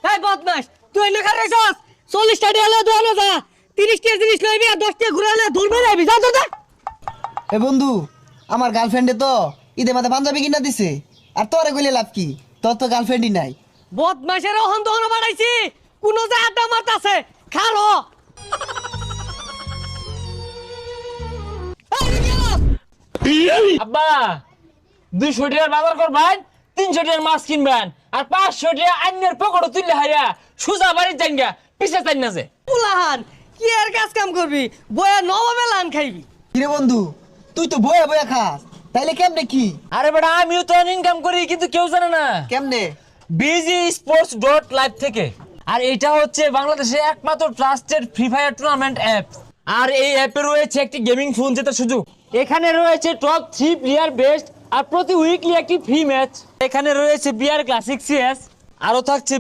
এই বদমাস তুই এনে খারে যাস 40 টাকা এলে দোয়ানো যা 30 টাকা জিনিস লইবি আর 10 টাকা ঘুরালে ধরবে যাবি যা তো যা। এ বন্ধু আমার গার্লফ্রেন্ডে তো ঈদে মাঝে পাঞ্জাবি কিনা দিছে আর তোরে কইলে লাভ কি তোর তো গার্লফ্রেন্ডই নাই। বদমাসের ওহন দহন বাড়াইছি কোন যা আড্ডা মারতাছে খালো আব্বা 200 টাকার বাজার করবেন 300 টাকার মাছ কিনবেন আর 500 টাকা আইনের পকেটে তুললে হাইয়া সুজা বাড়ির জাঙ্গা পিছে চাই না যে পুলাহান কি আর কাজ কাম করবি বয়া নবমেলান খাইবি। কিরে বন্ধু তুই তো বয়া বয়া খাস তাইলে কেমনে কি আরে বেটা আমিও তো ইনকাম করি কিন্তু কেউ জানে না কেমনে BGsports.live থেকে। আর এটা হচ্ছে বাংলাদেশের একমাত্র trusted free fire tournament app. আর এই অ্যাপে রয়েছে একটি গেমিং ফোন জেতার সুযোগ। এখানে রয়েছে টপ 3 প্লেয়ার বেস্ট আর প্রতি উইকলি একটি ফ্রি ম্যাচ। এখানে রয়েছে বিআর ক্লাসিক সিএস আরো থাকছে